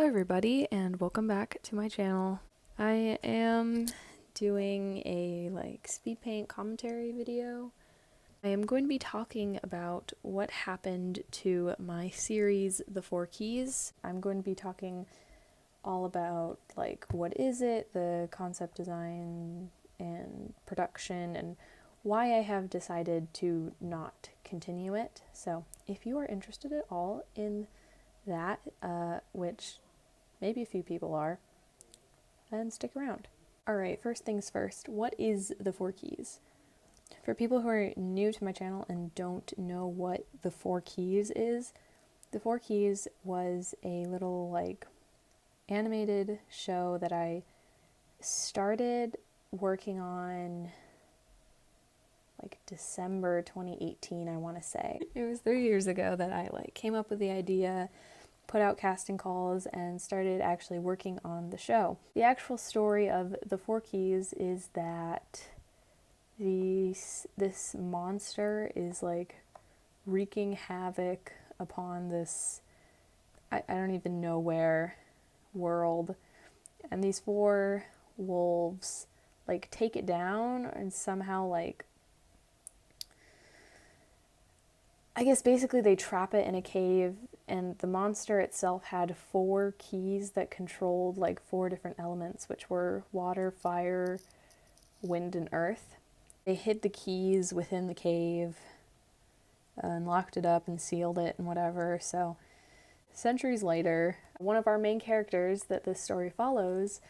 everybody, and welcome back to my channel. I am doing a Speedpaint commentary video. I am going to be talking about what happened to my series, The Four Keys. I'm going to be talking all about what is it, the concept design and production, and why I have decided to not continue it. So if you are interested at all in that, which maybe a few people are, then stick around. Alright, first things first, what is the Four Keys? For people who are new to my channel and don't know what the Four Keys is, the Four Keys was a little animated show that I started working on December 2018, I want to say. It was 3 years ago that I came up with the idea, put out casting calls, and started actually working on the show. The actual story of the Four Keys is that this monster is wreaking havoc upon this, I don't even know where, world, and these four wolves take it down and somehow I guess basically they trap it in a cave, and the monster itself had four keys that controlled four different elements, which were water, fire, wind, and earth. They hid the keys within the cave and locked it up and sealed it and whatever. So centuries later, one of our main characters that this story follows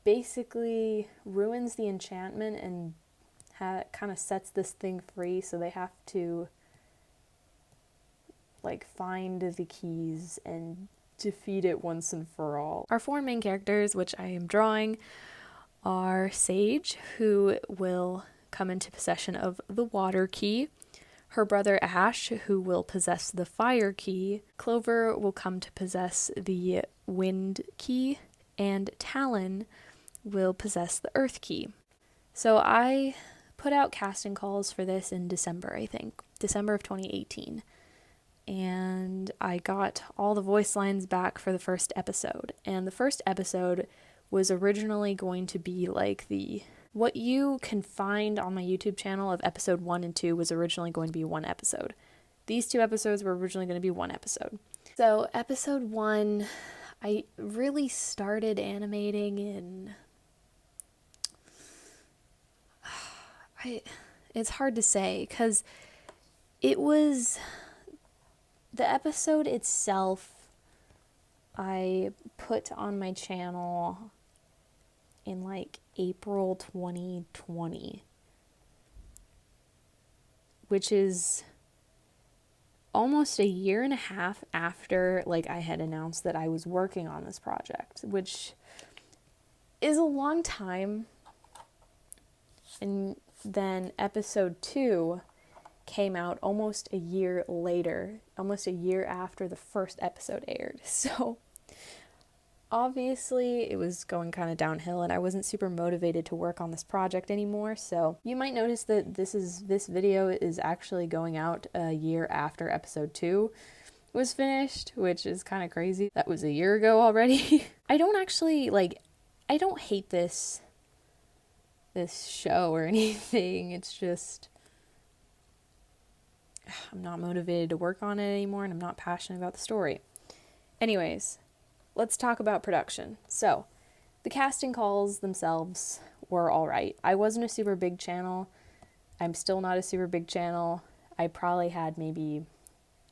basically ruins the enchantment and kind of sets this thing free, so they have to find the keys and defeat it once and for all. Our four main characters, which I am drawing, are Sage, who will come into possession of the water key, her brother Ash, who will possess the fire key, Clover will come to possess the wind key, and Talon will possess the earth key. So I put out casting calls for this in December, I think. December of 2018. And I got all the voice lines back for the first episode. And the first episode was originally going to be what you can find on my YouTube channel of episode 1 and 2 was originally going to be one episode. These two episodes were originally going to be one episode. So episode 1, I really started animating in... it's hard to say, because it was... The episode itself I put on my channel in April 2020, which is almost a year and a half after I had announced that I was working on this project, which is a long time. And then episode 2 came out almost a year later, almost a year after the first episode aired. So obviously it was going kind of downhill, and I wasn't super motivated to work on this project anymore. So you might notice that this video is actually going out a year after episode 2 was finished, which is kind of crazy. That was a year ago already. I don't actually I don't hate this show or anything. It's just I'm not motivated to work on it anymore, and I'm not passionate about the story. Anyways, let's talk about production. So, the casting calls themselves were alright. I wasn't a super big channel. I'm still not a super big channel. I probably had maybe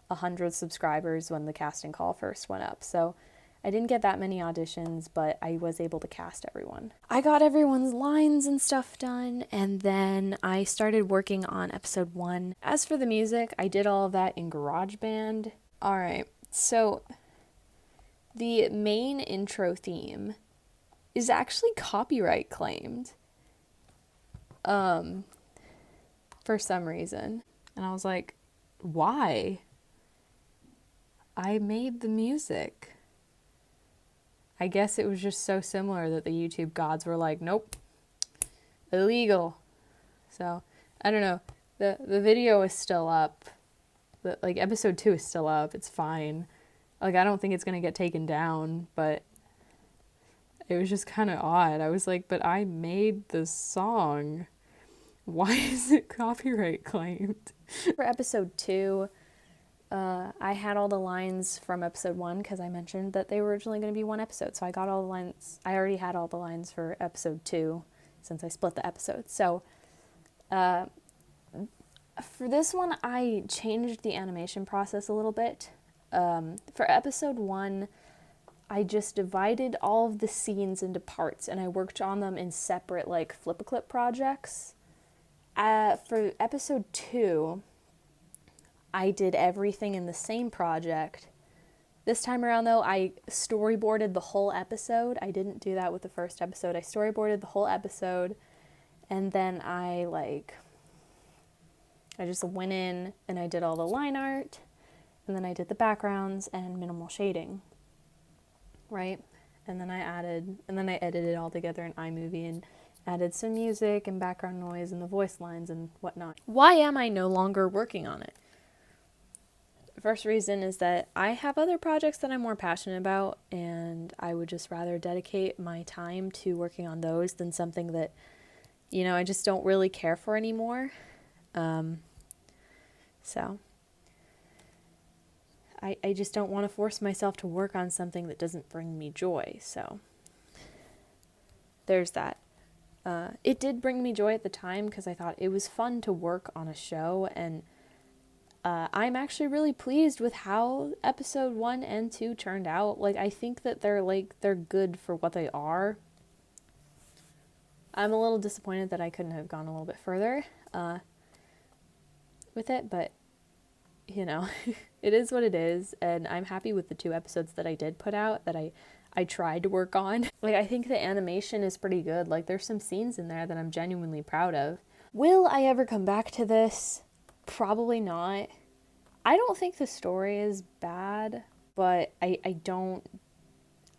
100 subscribers when the casting call first went up. So, I didn't get that many auditions, but I was able to cast everyone. I got everyone's lines and stuff done, and then I started working on episode 1. As for the music, I did all of that in GarageBand. Alright, so the main intro theme is actually copyright claimed. For some reason. And I was like, why? I made the music. I guess it was just so similar that the YouTube gods were like, nope, illegal. So, I don't know. The video is still up. Episode 2 is still up. It's fine. Like, I don't think it's going to get taken down, but it was just kind of odd. I was like, but I made this song. Why is it copyright claimed? For episode 2, I had all the lines from episode 1 because I mentioned that they were originally going to be one episode. So I got all the lines. I already had all the lines for episode 2 since I split the episodes. So for this one, I changed the animation process a little bit. For episode 1, I just divided all of the scenes into parts and I worked on them in separate like flip-a-clip projects. For episode 2, I did everything in the same project. This time around though, I storyboarded the whole episode. I didn't do that with the first episode. I storyboarded the whole episode and then I just went in and I did all the line art and then I did the backgrounds and minimal shading. Right? And then I edited it all together in iMovie and added some music and background noise and the voice lines and whatnot. Why am I no longer working on it? The first reason is that I have other projects that I'm more passionate about and I would just rather dedicate my time to working on those than something that, I just don't really care for anymore. So I just don't want to force myself to work on something that doesn't bring me joy. So there's that. It did bring me joy at the time because I thought it was fun to work on a show, and I'm actually really pleased with how episode 1 and 2 turned out. Like, I think that they're good for what they are. I'm a little disappointed that I couldn't have gone a little bit further with it, but it is what it is, and I'm happy with the 2 episodes that I did put out that I tried to work on. Like, I think the animation is pretty good. Like, there's some scenes in there that I'm genuinely proud of. Will I ever come back to this? Probably not. I don't think the story is bad, but I don't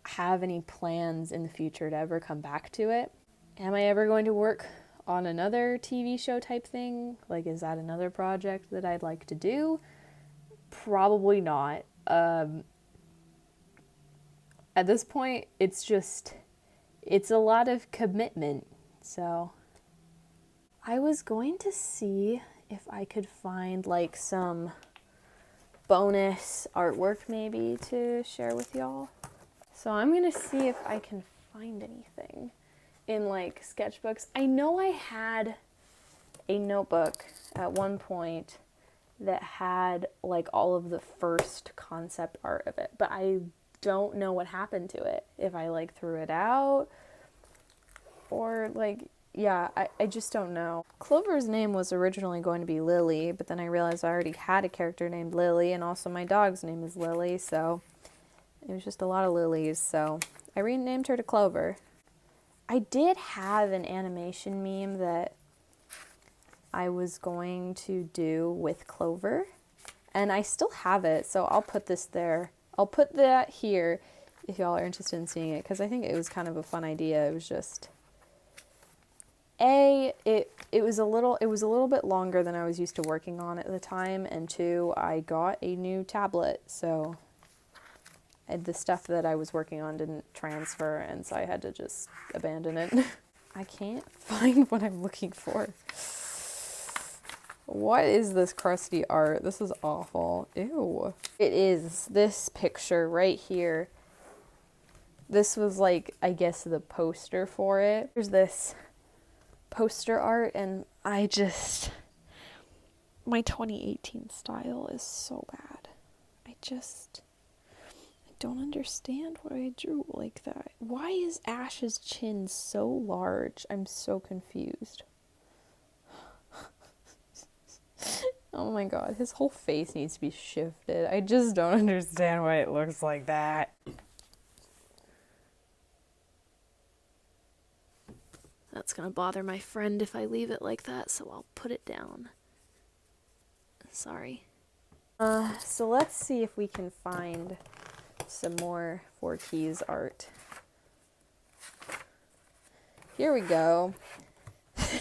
have any plans in the future to ever come back to it. Am I ever going to work on another TV show type thing? Like, is that another project that I'd like to do? Probably not. At this point, it's a lot of commitment. So I was going to see if I could find like some bonus artwork maybe to share with y'all. So I'm going to see if I can find anything in like sketchbooks. I know I had a notebook at one point that had like all of the first concept art of it, but I don't know what happened to it. If I like threw it out or like, yeah, I just don't know. Clover's name was originally going to be Lily, but then I realized I already had a character named Lily, and also my dog's name is Lily, so it was just a lot of Lilies, so I renamed her to Clover. I did have an animation meme that I was going to do with Clover, and I still have it, so I'll put this there. I'll put that here if y'all are interested in seeing it, because I think it was kind of a fun idea. It was just, it was a little bit longer than I was used to working on at the time, and 2, I got a new tablet, so the stuff that I was working on didn't transfer, and so I had to just abandon it. I can't find what I'm looking for. What is this crusty art? This is awful. Ew. It is this picture right here. This was like, I guess, the poster for it. There's this poster art, and my 2018 style is so bad. I don't understand what I drew like that. Why is Ash's chin so large? I'm so confused. Oh my god, his whole face needs to be shifted. I just don't understand why it looks like that. That's gonna bother my friend if I leave it like that, so I'll put it down. Sorry. So let's see if we can find some more 4 Keys art. Here we go.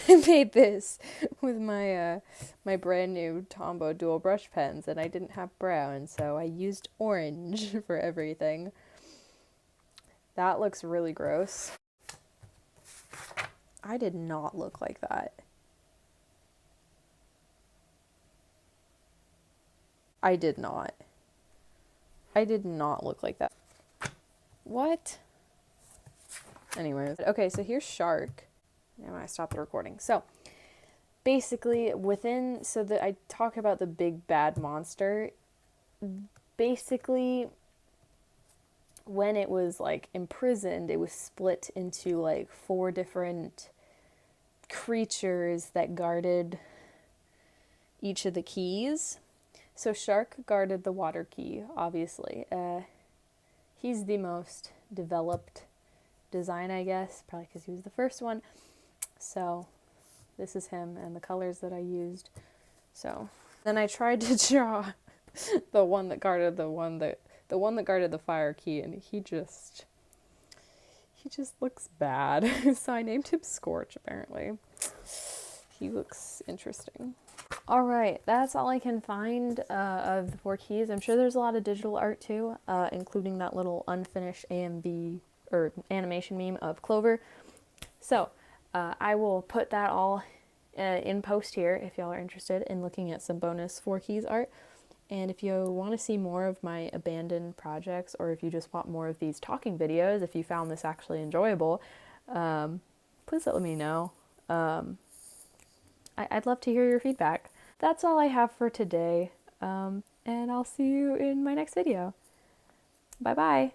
I made this with my my brand new Tombow dual brush pens, and I didn't have brown, so I used orange for everything. That looks really gross. I did not look like that. I did not. I did not look like that. What? Anyways, okay, so here's Shark. Now I stopped the recording. So basically, so that I talk about the big bad monster. Basically, when it was like imprisoned, it was split into like 4 different creatures that guarded each of the keys. So Shark guarded the water key, obviously. He's the most developed design, I guess, probably because he was the first one. So this is him and the colors that I used. So then I tried to draw the one that guarded the guarded the fire key, and he just looks bad. So I named him Scorch, apparently. He looks interesting. All right, that's all I can find of the 4 keys. I'm sure there's a lot of digital art too, including that little unfinished AMV or animation meme of Clover. So I will put that all in post here if y'all are interested in looking at some bonus 4 keys art. And if you want to see more of my abandoned projects, or if you just want more of these talking videos, if you found this actually enjoyable, please let me know. I'd love to hear your feedback. That's all I have for today, and I'll see you in my next video. Bye-bye.